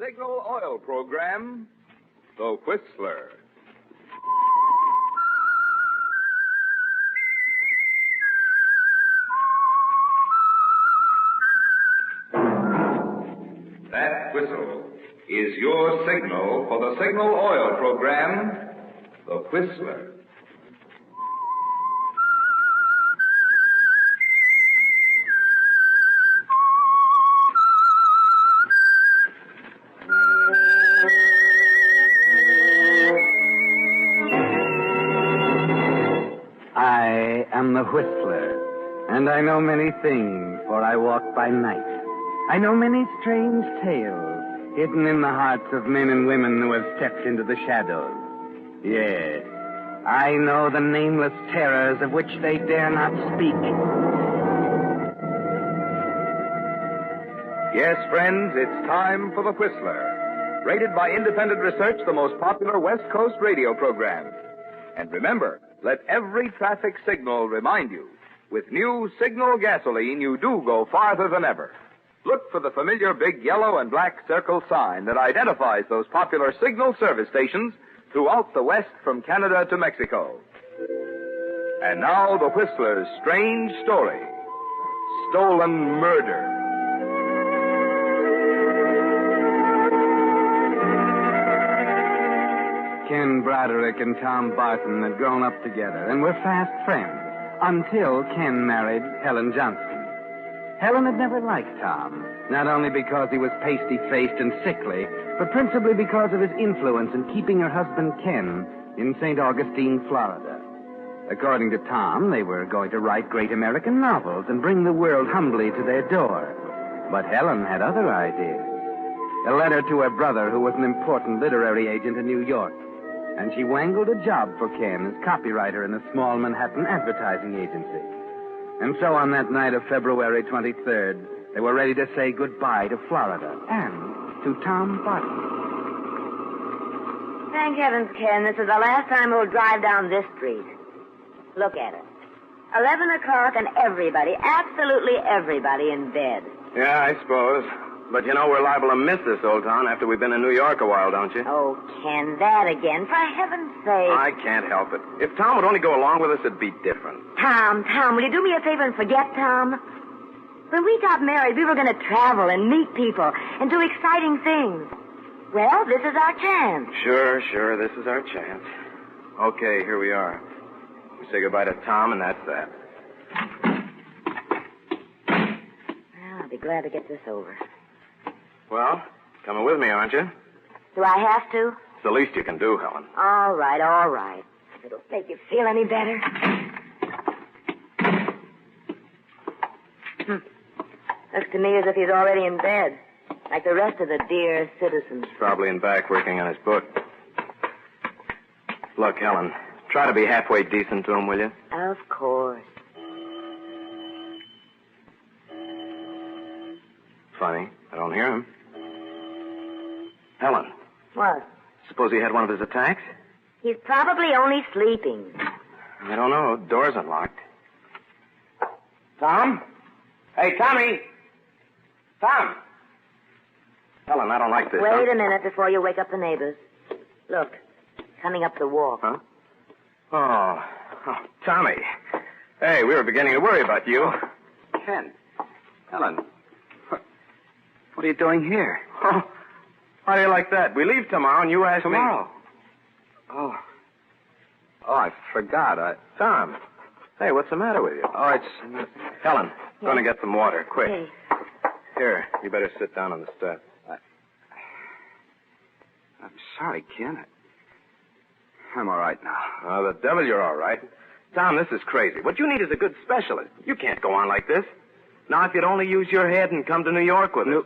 signal oil program, The Whistler. That whistle is your signal for the signal oil program, The Whistler. I am the Whistler, and I know many things, for I walk by night. I know many strange tales hidden in the hearts of men and women who have stepped into the shadows. Yes, I know the nameless terrors of which they dare not speak. Yes, friends, it's time for The Whistler, rated by independent research the most popular West Coast radio program. And remember, let every traffic signal remind you, with new Signal gasoline, you do go farther than ever. Look for the familiar big yellow and black circle sign that identifies those popular Signal service stations throughout the West from Canada to Mexico. And now, The Whistler's strange story, Stolen Murder. Ken Braderick and Tom Barton had grown up together and were fast friends until Ken married Helen Johnson. Helen had never liked Tom, not only because he was pasty-faced and sickly, but principally because of his influence in keeping her husband Ken in St. Augustine, Florida. According to Tom, they were going to write great American novels and bring the world humbly to their door. But Helen had other ideas. A letter to her brother, who was an important literary agent in New York, and she wangled a job for Ken as copywriter in a small Manhattan advertising agency. And so on that night of February 23rd, they were ready to say goodbye to Florida and to Tom Barton. Thank heavens, Ken, this is the last time we'll drive down this street. Look at it. 11 o'clock and everybody, absolutely everybody in bed. Yeah, I suppose. But you know we're liable to miss this old town after we've been in New York a while, don't you? Oh, Ken, that again, for heaven's sake. I can't help it. If Tom would only go along with us, it'd be different. Tom, will you do me a favor and forget Tom? When we got married, we were going to travel and meet people and do exciting things. Well, this is our chance. Sure, this is our chance. Okay, here we are. We say goodbye to Tom, and that's that. Well, I'll be glad to get this over. Well, coming with me, aren't you? Do I have to? It's the least you can do, Helen. All right. If it'll make you feel any better. Looks to me as if he's already in bed, like the rest of the dear citizens. He's probably in back working on his book. Look, Helen, try to be halfway decent to him, will you? Of course. Funny, I don't hear him. Helen. What? Suppose he had one of his attacks? He's probably only sleeping. I don't know. Door's unlocked. Tom? Hey, Tommy! Tom! Helen, I don't like this. Wait a minute before you wake up the neighbors. Look, coming up the walk. Huh? Oh, Tommy. Hey, we were beginning to worry about you. Ken. Helen. What are you doing here? Oh, how do you like that? We leave tomorrow, and you ask Tomorrow? me... Oh, I forgot. Tom. Hey, what's the matter with you? Oh, it's... Helen, going to get some water, quick. Hey. Here, you better sit down on the step. I'm sorry, Ken. I'm all right now. Oh, the devil, you're all right. Tom, this is crazy. What you need is a good specialist. You can't go on like this. Now, if you'd only use your head and come to New York with us.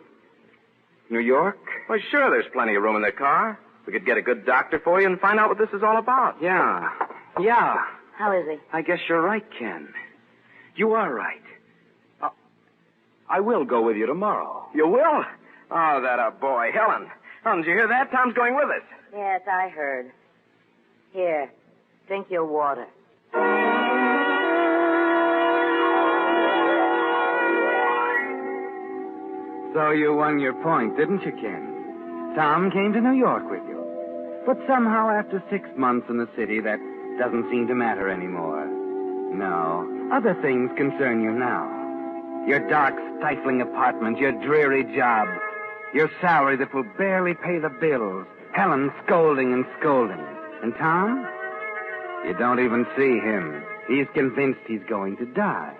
New York? Well, sure, there's plenty of room in the car. We could get a good doctor for you and find out what this is all about. Yeah. How is he? I guess you're right, Ken. You are right. I will go with you tomorrow. You will? Oh, that a boy. Helen, did you hear that? Tom's going with us. Yes, I heard. Here, drink your water. So you won your point, didn't you, Ken? Tom came to New York with you. But somehow, after 6 months in the city, that doesn't seem to matter anymore. No, other things concern you now. Your dark, stifling apartment, your dreary job, your salary that will barely pay the bills, Helen scolding and scolding. And Tom? You don't even see him. He's convinced he's going to die.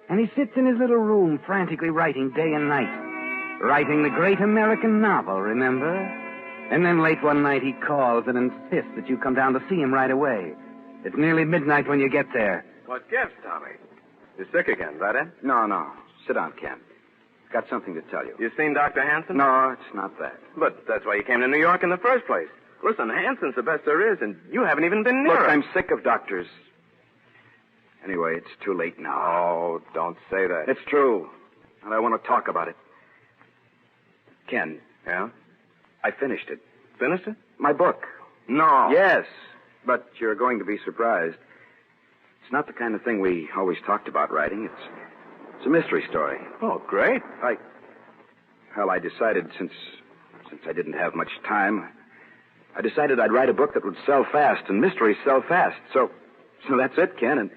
And he sits in his little room frantically writing day and night. Writing the great American novel, remember? And then late one night he calls and insists that you come down to see him right away. It's nearly midnight when you get there. What gives, Tommy? You're sick again, is that it? No. Sit down, Ken. Got something to tell you. You seen Dr. Hanson? No, it's not that. But that's why you came to New York in the first place. Listen, Hanson's the best there is, and you haven't even been near Look, him. I'm sick of doctors. Anyway, it's too late now. Oh, don't say that. It's true. And I want to talk about it. Ken. Yeah? I finished it. Finished it? My book. No. Yes, but you're going to be surprised. It's not the kind of thing we always talked about writing. It's a mystery story. Oh, great. I decided since I didn't have much time, I decided I'd write a book that would sell fast, and mysteries sell fast. So that's it, Ken. And,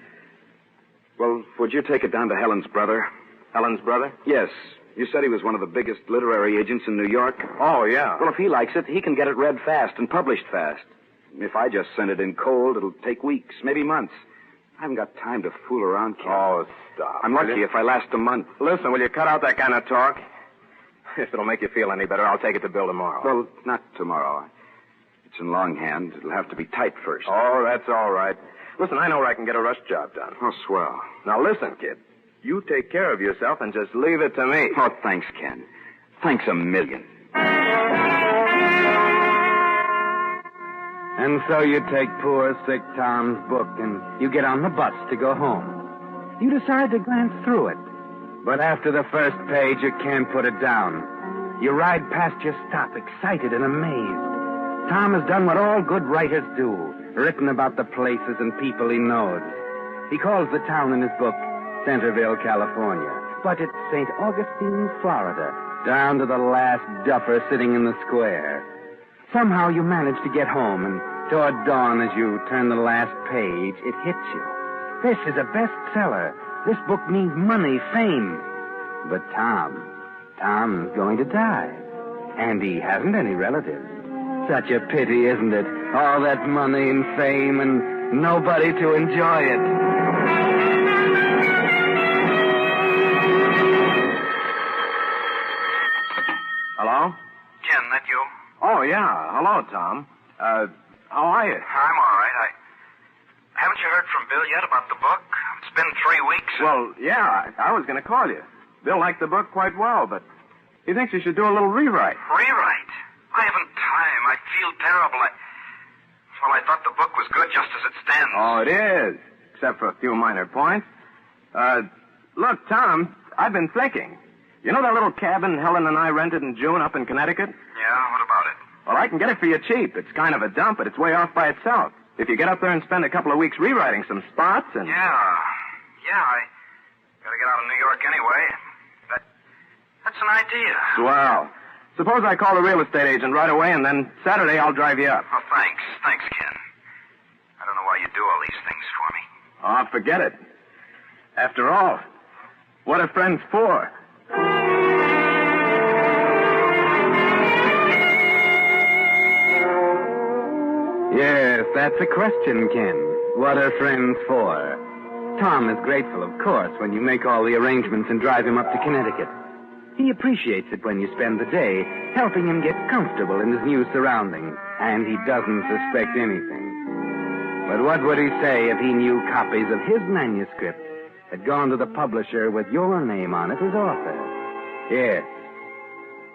well, would you take it down to Helen's brother? Helen's brother? Yes. You said he was one of the biggest literary agents in New York. Oh, yeah. Well, if he likes it, he can get it read fast and published fast. If I just send it in cold, it'll take weeks, maybe months. I haven't got time to fool around, Ken. Oh, stop. I'm lucky if I last a month. Listen, will you cut out that kind of talk? If it'll make you feel any better, I'll take it to Bill tomorrow. Well, not tomorrow. It's in longhand. It'll have to be type first. Oh, that's all right. Listen, I know where I can get a rush job done. Oh, swell. Now, listen, kid. You take care of yourself and just leave it to me. Oh, thanks, Ken. Thanks a million. And so you take poor, sick Tom's book and you get on the bus to go home. You decide to glance through it. But after the first page, you can't put it down. You ride past your stop, excited and amazed. Tom has done what all good writers do, written about the places and people he knows. He calls the town in his book Centerville, California. But it's St. Augustine, Florida, down to the last duffer sitting in the square. Somehow you manage to get home, and toward dawn as you turn the last page, it hits you. This is a bestseller. This book means money, fame. But Tom's going to die. And he hasn't any relatives. Such a pity, isn't it? All that money and fame and nobody to enjoy it. Hello? Ken, that you? Oh, yeah. Hello, Tom. How are you? I'm all right. Haven't you heard from Bill yet about the book? It's been 3 weeks. Well, yeah, I was going to call you. Bill liked the book quite well, but he thinks you should do a little rewrite. Rewrite? I haven't time. I feel terrible. I thought the book was good just as it stands. Oh, it is, except for a few minor points. Look, Tom, I've been thinking. You know that little cabin Helen and I rented in June up in Connecticut? Yeah, what about it? Well, I can get it for you cheap. It's kind of a dump, but it's way off by itself. If you get up there and spend a couple of weeks rewriting some spots and... Yeah, I gotta get out of New York anyway. That's an idea. Swell. Suppose I call the real estate agent right away, and then Saturday I'll drive you up. Oh, thanks. Thanks, Ken. I don't know why you do all these things for me. Oh, forget it. After all, what are friends for? Yes, that's a question, Ken. What are friends for? Tom is grateful, of course, when you make all the arrangements and drive him up to Connecticut. He appreciates it when you spend the day helping him get comfortable in his new surroundings, and he doesn't suspect anything. But what would he say if he knew copies of his manuscript had gone to the publisher with your name on it as author? Yes.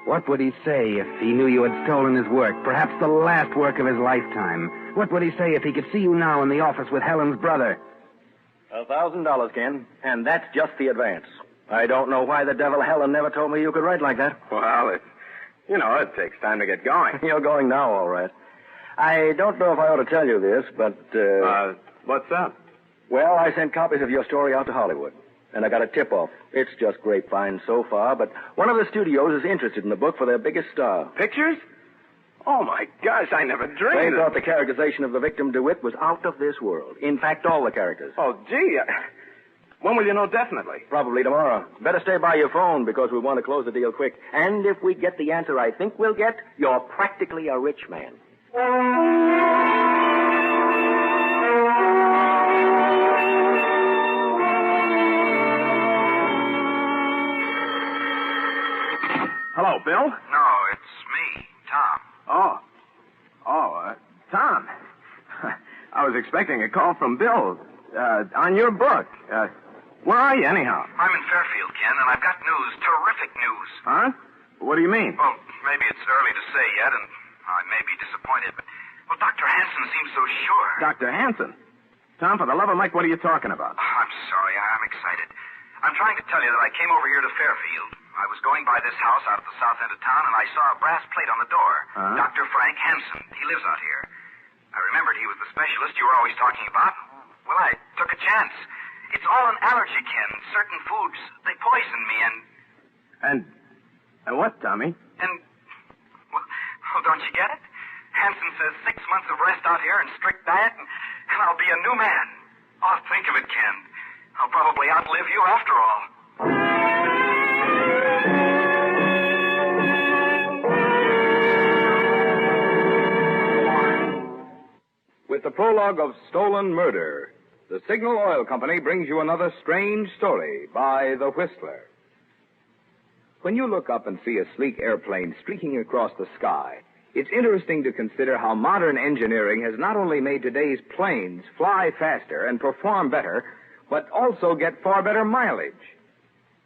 What would he say if he knew you had stolen his work, perhaps the last work of his lifetime? What would he say if he could see you now in the office with Helen's brother? $1,000, Ken, and that's just the advance. I don't know why the devil Helen never told me you could write like that. Well, it takes time to get going. You're going now, all right. I don't know if I ought to tell you this, but, what's up? Well, I sent copies of your story out to Hollywood, and I got a tip-off. It's just grapevine so far, but one of the studios is interested in the book for their biggest star. Pictures? Oh, my gosh, I never They dreamed thought the characterization of the victim, DeWitt, was out of this world. In fact, all the characters. Oh, gee. When will you know definitely? Probably tomorrow. Better stay by your phone because we want to close the deal quick. And if we get the answer I think we'll get, you're practically a rich man. Hello, Bill? No, it's me, Tom. Tom. I was expecting a call from Bill on your book. Where are you, anyhow? I'm in Fairfield, Ken, and I've got news, terrific news. Huh? What do you mean? Well, maybe it's early to say yet, and I may be disappointed, but, well, Dr. Hanson seems so sure. Dr. Hanson? Tom, for the love of Mike, what are you talking about? Oh, I'm sorry, I'm excited. I'm trying to tell you that I came over here to Fairfield. I was going by this house out at the south end of town, and I saw a brass plate on the door. Dr. Frank Hanson. He lives out here. I remembered he was the specialist you were always talking about. Well, I took a chance. It's all an allergy, Ken. Certain foods, they poison me, And what, Tommy? And, well, don't you get it? Hanson says 6 months of rest out here and strict diet, and I'll be a new man. Oh, think of it, Ken. I'll probably outlive you after all. With the prologue of Stolen Murder, the Signal Oil Company brings you another strange story by The Whistler. When you look up and see a sleek airplane streaking across the sky, it's interesting to consider how modern engineering has not only made today's planes fly faster and perform better, but also get far better mileage.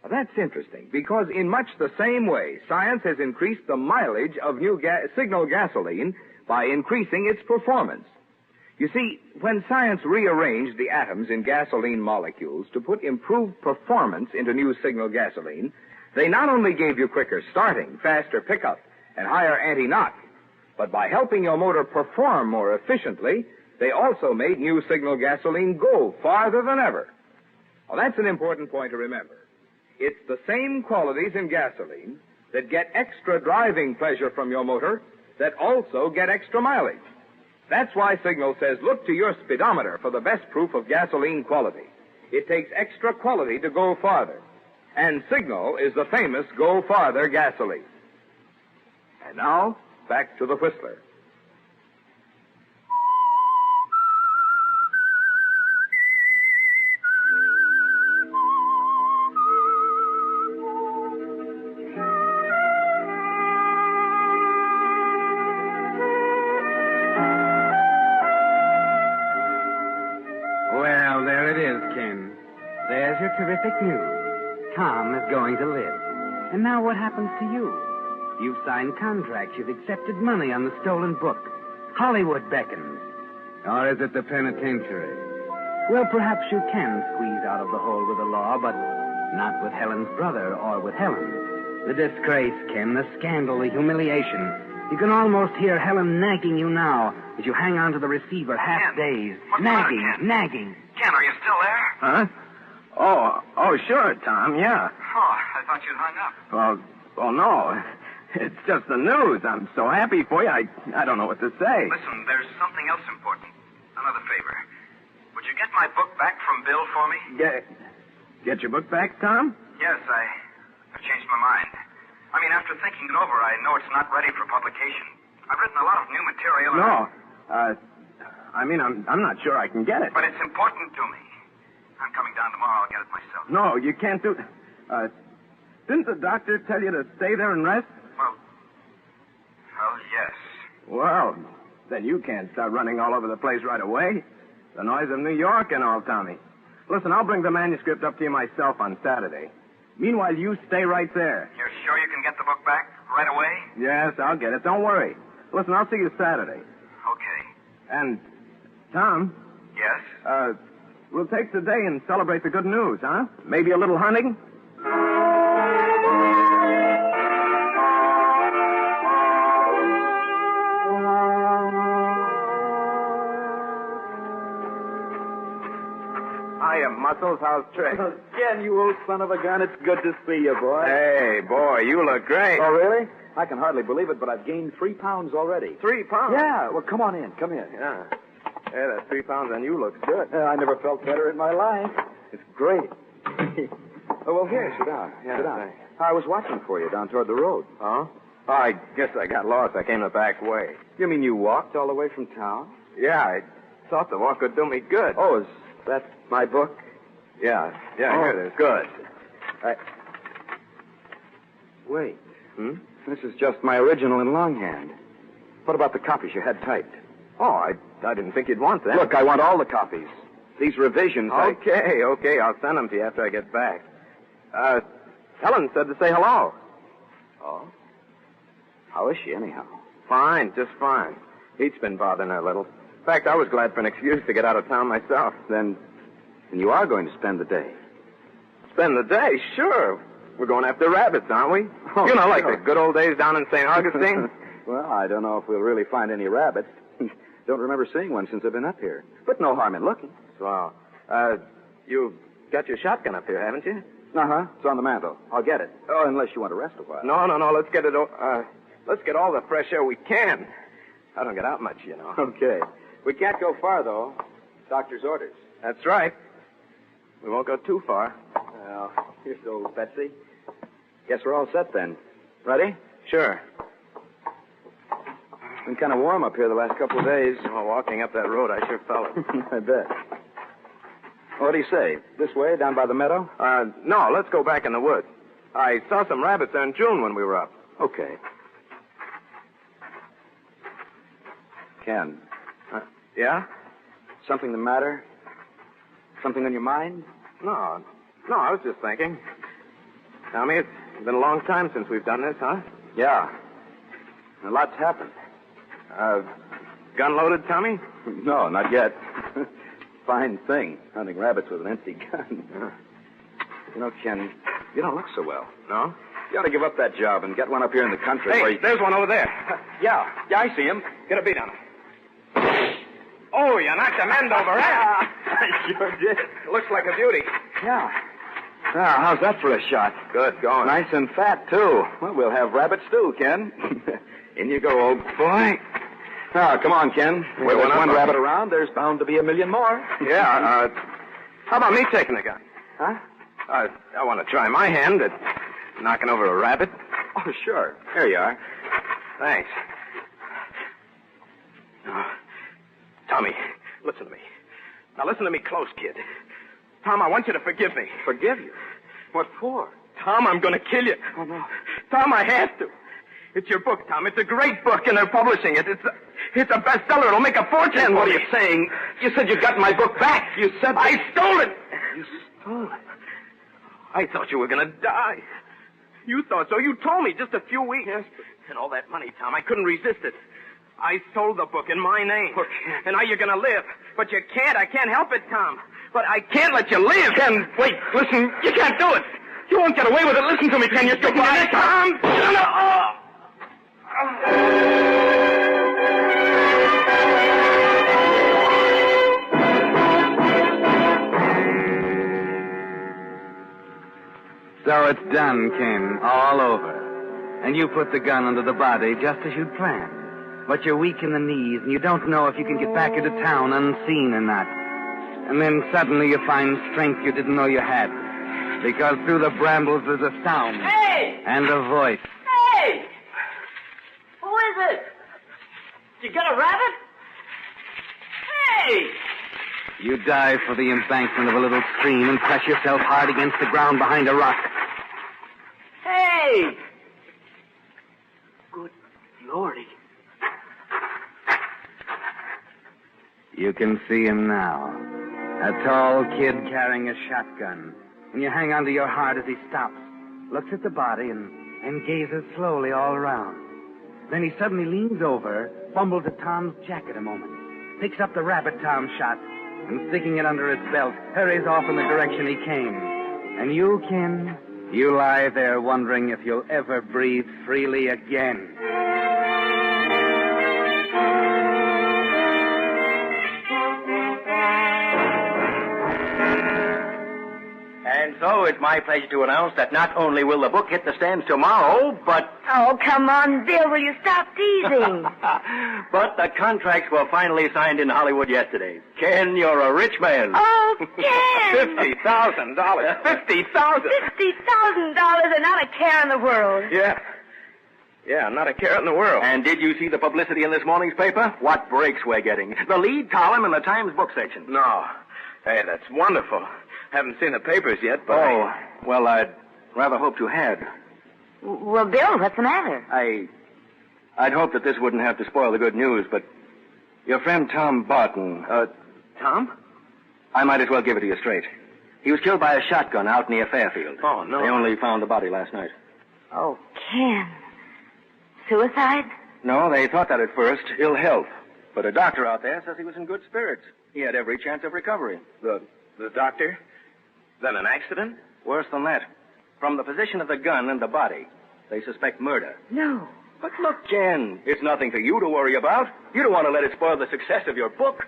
Now, that's interesting because in much the same way, science has increased the mileage of new Signal gasoline by increasing its performance. You see, when science rearranged the atoms in gasoline molecules to put improved performance into new Signal gasoline, they not only gave you quicker starting, faster pickup, and higher anti-knock, but by helping your motor perform more efficiently, they also made new Signal gasoline go farther than ever. Well, that's an important point to remember. It's the same qualities in gasoline that get extra driving pleasure from your motor that also get extra mileage. That's why Signal says look to your speedometer for the best proof of gasoline quality. It takes extra quality to go farther. And Signal is the famous Go Farther gasoline. And now, back to the Whistler. Well, there it is, Ken. There's your terrific news. Tom is going to live. And now what happens to you? You've signed contracts. You've accepted money on the stolen book. Hollywood beckons. Or is it the penitentiary? Well, perhaps you can squeeze out of the hole with the law, but not with Helen's brother or with Helen. The disgrace, Ken, the scandal, the humiliation. You can almost hear Helen nagging you now as you hang on to the receiver half-dazed. What's the matter, Ken? Nagging. Ken, are you still there? Huh? Oh, sure, Tom, yeah. Oh, I thought you'd hung up. Well, no. It's just the news. I'm so happy for you, I don't know what to say. Listen, there's something else important. Another favor. Would you get my book back from Bill for me? Get your book back, Tom? Yes, I've changed my mind. I mean, after thinking it over, I know it's not ready for publication. I've written a lot of new material. No. I'm not sure I can get it. But it's important to me. I'm coming down tomorrow. I'll get it myself. No, you can't do... didn't the doctor tell you to stay there and rest? Well, yes. Well, then you can't start running all over the place right away. The noise of New York and all, Tommy. Listen, I'll bring the manuscript up to you myself on Saturday. Meanwhile, you stay right there. You're sure you can get the book back right away? Yes, I'll get it. Don't worry. Listen, I'll see you Saturday. Okay. And, Tom... Yes? We'll take today and celebrate the good news, huh? Maybe a little hunting? Hiya, Muscles. How's Trick? Ken, you old son of a gun, it's good to see you, boy. Hey, boy, you look great. Oh, really? I can hardly believe it, but I've gained 3 pounds already. 3 pounds? Yeah, well, come on in. Come in. Yeah. Hey, that 3 pounds on you looks good. I never felt better in my life. It's great. Oh, well, here, sit down. Yeah, sit down. thanks. I was watching for you down toward the road. Oh? Oh, I guess I got lost. I came the back way. You mean you walked all the way from town? Yeah, I thought the walk would do me good. Oh, is that my book? Yeah, Oh. here it is. Good. Wait. This is just my original in longhand. What about the copies you had typed? Oh, I didn't think you'd want that. Look, I want all the copies. These revisions, Okay. I'll send them to you after I get back. Helen said to say hello. Oh? How is she, anyhow? Fine, just fine. He's been bothering her a little. In fact, I was glad for an excuse to get out of town myself. Then you are going to spend the day. Spend the day? Sure. We're going after rabbits, aren't we? Oh, you know, like sure. the good old days down in St. Augustine. Well, I don't know if we'll really find any rabbits. Don't remember seeing one since I've been up here. But no harm in looking. Well, you've got your shotgun up here, haven't you? Uh-huh. It's on the mantel. I'll get it. Oh, unless you want to rest a while. No. Let's get it. Let's get all the fresh air we can. I don't get out much, you know. Okay. We can't go far, though. Doctor's orders. That's right. We won't go too far. Well, here's old Betsy. Guess we're all set then. Ready? Sure. It's been kind of warm up here the last couple of days. Well, walking up that road, I sure felt it. I bet. What do you say? This way, down by the meadow? No, let's go back in the woods. I saw some rabbits there in June when we were up. Okay. Ken, Yeah? something the matter? Something on your mind? No, I was just thinking. Tommy, it's been a long time since we've done this, huh? Yeah. A lot's happened. Gun loaded, Tommy? No, not yet. Fine thing, hunting rabbits with an empty gun. You know, Ken, you don't look so well. No? You ought to give up that job and get one up here in the country where Hey, you... there's one over there. Yeah, I see him. Get a beat on him. Oh, you knocked the end over, eh? I sure did. Looks like a beauty. Yeah. Now, how's that for a shot? Good going. Nice and fat, too. Well, we'll have rabbit stew, Ken. In you go, old boy. Now, come on, Ken. Where there's one rabbit around, there's bound to be a million more. Yeah, how about me taking the gun? Huh? I want to try my hand at knocking over a rabbit. Oh, sure. Here you are. Thanks. Tommy, listen to me. Now, listen to me close, kid. Tom, I want you to forgive me. Forgive you? What for? Tom, I'm going to kill you. Oh, no. Tom, I have to. It's your book, Tom. It's a great book, and they're publishing it. It's a bestseller. It'll make a fortune. Ken, what are you saying? You said you got my book back. You said... I stole it. You stole it? I thought you were going to die. You thought so. You told me just a few weeks. Yes, and all that money, Tom, I couldn't resist it. I sold the book in my name. Look, and now you're going to live. But you can't. I can't help it, Tom. But I can't let you live. Ken, wait, listen. You can't do it. You won't get away with it. Listen to me, Ken. You're sticking your neck, Tom. So it's done, Ken. All over. And you put the gun under the body just as you'd planned. But you're weak in the knees, and you don't know if you can get back into town unseen or not. And then suddenly you find strength you didn't know you had. Because through the brambles there's a sound. Hey! And a voice. Hey! Who is it? Did you get a rabbit? Hey! You dive for the embankment of a little stream and press yourself hard against the ground behind a rock. Hey! Good Lordy. You can see him now. A tall kid carrying a shotgun. And you hang onto your heart as he stops, looks at the body, and gazes slowly all around. Then he suddenly leans over, fumbles at Tom's jacket a moment, picks up the rabbit Tom shot, and sticking it under his belt, hurries off in the direction he came. And you, Ken, you lie there wondering if you'll ever breathe freely again. And so it's my pleasure to announce that not only will the book hit the stands tomorrow, but... Oh, come on, Bill. Will you stop teasing? But the contracts were finally signed in Hollywood yesterday. Ken, you're a rich man. Oh, Ken! $50,000. $50,000. $50,000 and not a care in the world. Yeah, not a care in the world. And did you see the publicity in this morning's paper? What breaks we're getting. The lead column in the Times book section. No. Hey, that's wonderful. Haven't seen the papers yet, but... Oh, well, I'd rather hoped you had. Well, Bill, what's the matter? I'd hoped that this wouldn't have to spoil the good news, but your friend Tom Barton... Tom? I might as well give it to you straight. He was killed by a shotgun out near Fairfield. Oh, no. They only found the body last night. Oh, Ken. Suicide? No, they thought that at first. Ill health. But a doctor out there says he was in good spirits. He had every chance of recovery. The doctor? Then an accident? Worse than that. From the position of the gun and the body, they suspect murder. No. But look, Ken, it's nothing for you to worry about. You don't want to let it spoil the success of your book.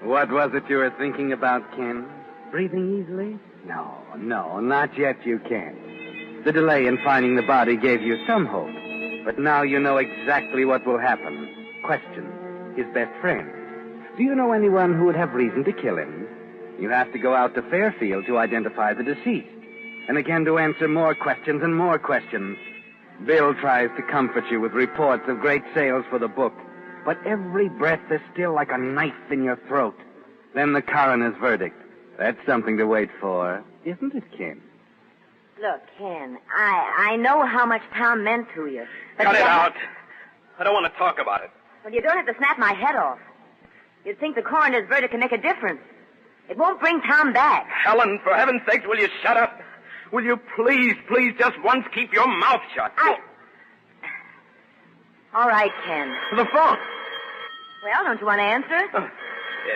What was it you were thinking about, Ken? Breathing easily? No, not yet you can. The delay in finding the body gave you some hope. But now you know exactly what will happen. Question: his best friend. Do you know anyone who would have reason to kill him? You have to go out to Fairfield to identify the deceased. And again to answer more questions and more questions. Bill tries to comfort you with reports of great sales for the book. But every breath is still like a knife in your throat. Then the coroner's verdict. That's something to wait for, isn't it, Ken? Look, Ken, I know how much Tom meant to you. But Cut it out. I don't want to talk about it. Well, you don't have to snap my head off. You'd think the coroner's verdict can make a difference. It won't bring Tom back. Helen, for heaven's sake, will you shut up? Will you please, just once keep your mouth shut? All right, Ken. The phone. Well, don't you want to answer it?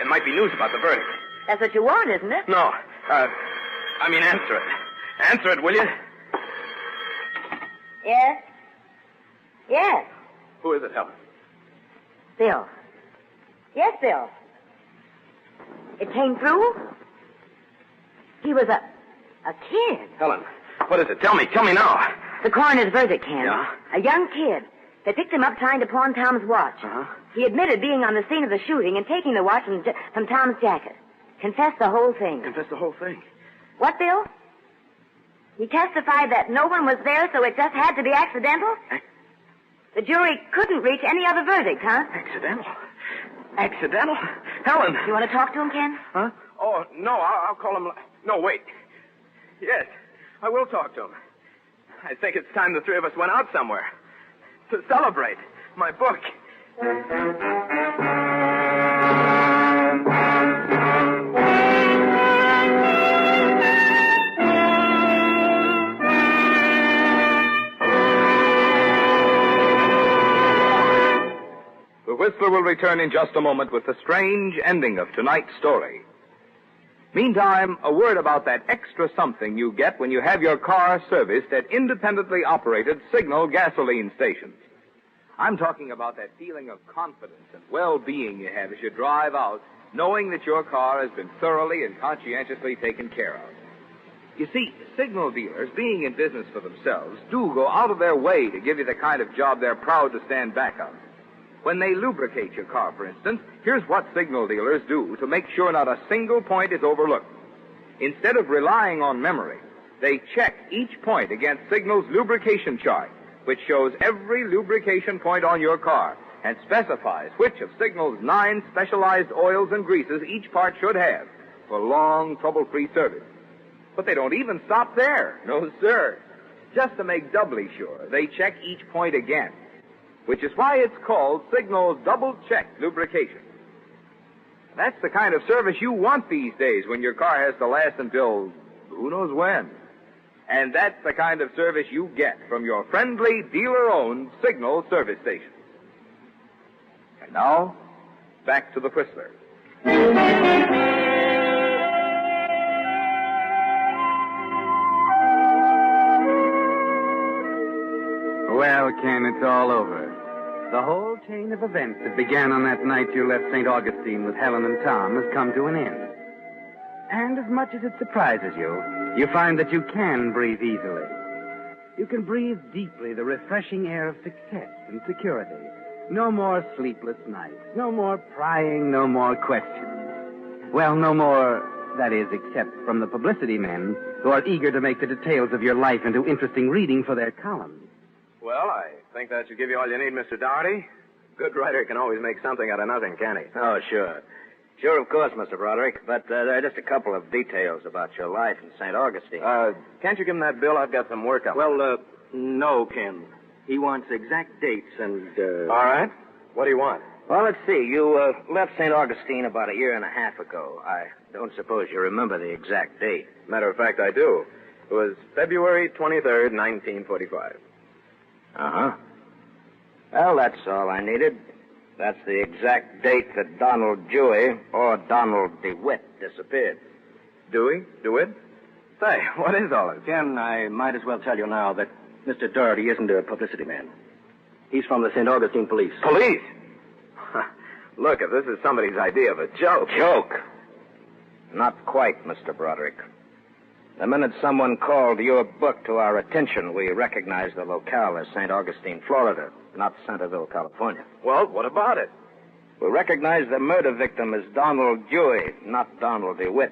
It might be news about the verdict. That's what you want, isn't it? No. Answer it. Answer it, will you? Yes? Yes. Who is it, Helen? Bill. Yes, Bill. It came through? He was a kid. Helen, what is it? Tell me now. The coroner's verdict, Ken. Yeah? A young kid. They picked him up trying to pawn Tom's watch. Uh-huh. He admitted being on the scene of the shooting and taking the watch from Tom's jacket. Confessed the whole thing. Confess the whole thing. What, Bill? He testified that no one was there, so it just had to be accidental? The jury couldn't reach any other verdict, huh? Accidental? Accidental? Helen! You want to talk to him, Ken? Huh? Oh, no, I'll call him... No, wait. Yes, I will talk to him. I think it's time the three of us went out somewhere. To celebrate my book. The Whistler will return in just a moment with the strange ending of tonight's story. Meantime, a word about that extra something you get when you have your car serviced at independently operated Signal gasoline stations. I'm talking about that feeling of confidence and well-being you have as you drive out, knowing that your car has been thoroughly and conscientiously taken care of. You see, Signal dealers, being in business for themselves, do go out of their way to give you the kind of job they're proud to stand back of. When they lubricate your car, for instance, here's what Signal dealers do to make sure not a single point is overlooked. Instead of relying on memory, they check each point against Signal's lubrication chart, which shows every lubrication point on your car and specifies which of Signal's 9 specialized oils and greases each part should have for long, trouble-free service. But they don't even stop there. No, sir. Just to make doubly sure, they check each point again, which is why it's called Signal's double-check lubrication. That's the kind of service you want these days when your car has to last until who knows when. And that's the kind of service you get from your friendly, dealer-owned Signal service station. And now, back to the Whistler. Well, Ken, it's all over. The whole chain of events that began on that night you left St. Augustine with Helen and Tom has come to an end. And as much as it surprises you, you find that you can breathe easily. You can breathe deeply the refreshing air of success and security. No more sleepless nights. No more prying. No more questions. Well, no more, that is, except from the publicity men who are eager to make the details of your life into interesting reading for their columns. Well, I think that should give you all you need, Mr. Doherty. Good writer can always make something out of nothing, can he? Oh, sure. Sure, of course, Mr. Braderick. But there are just a couple of details about your life in St. Augustine. Can't you give him that bill? I've got some work on. Well, no, Ken. He wants exact dates and, All right. What do you want? Well, let's see. You left St. Augustine about a year and a half ago. I don't suppose you remember the exact date. Matter of fact, I do. It was February 23rd, 1945. Uh-huh. Well, that's all I needed. That's the exact date that Donald Dewey, or Donald DeWitt, disappeared. Dewey? DeWitt? Say, what is all this? Ken, I might as well tell you now that Mr. Doherty isn't a publicity man. He's from the St. Augustine police. Police? Look, if this is somebody's idea of a joke. Joke? Not quite, Mr. Broderick. The minute someone called your book to our attention, we recognized the locale as St. Augustine, Florida, not Centerville, California. Well, what about it? We recognized the murder victim as Donald Dewey, not Donald DeWitt.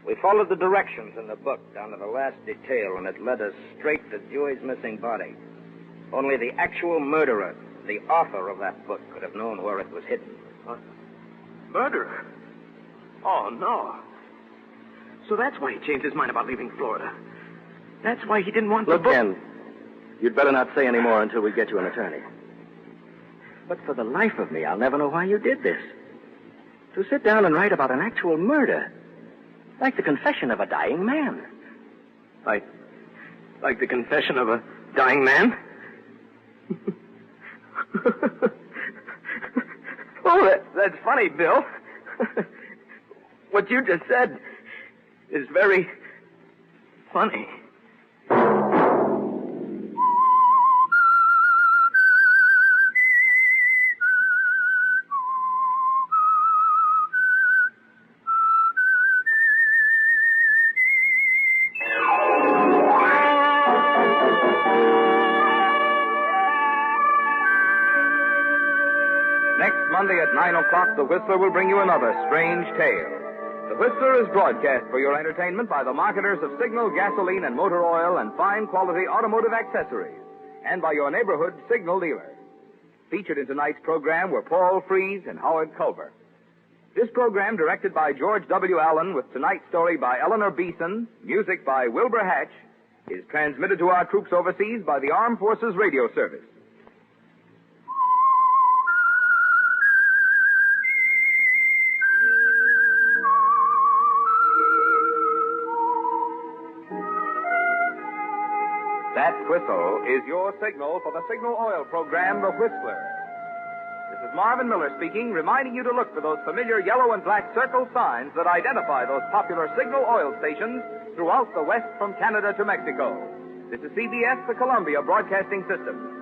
We followed the directions in the book down to the last detail, and it led us straight to Dewey's missing body. Only the actual murderer, the author of that book, could have known where it was hidden. Murderer? Oh, no. So that's why he changed his mind about leaving Florida. That's why he didn't want the book. Look, Ken, you'd better not say any more until we get you an attorney. But for the life of me, I'll never know why you did this. To sit down and write about an actual murder, like the confession of a dying man. Like the confession of a dying man? Oh, that's funny, Bill. What you just said is very funny. Next Monday at 9 o'clock, The Whistler will bring you another strange tale. The Whistler is broadcast for your entertainment by the marketers of Signal gasoline and motor oil and fine quality automotive accessories, and by your neighborhood Signal dealer. Featured in tonight's program were Paul Frees and Howard Culver. This program, directed by George W. Allen, with tonight's story by Eleanor Beeson, music by Wilbur Hatch, is transmitted to our troops overseas by the Armed Forces Radio Service. That whistle is your signal for the Signal Oil program, The Whistler. This is Marvin Miller speaking, reminding you to look for those familiar yellow and black circle signs that identify those popular Signal Oil stations throughout the West from Canada to Mexico. This is CBS, the Columbia Broadcasting System.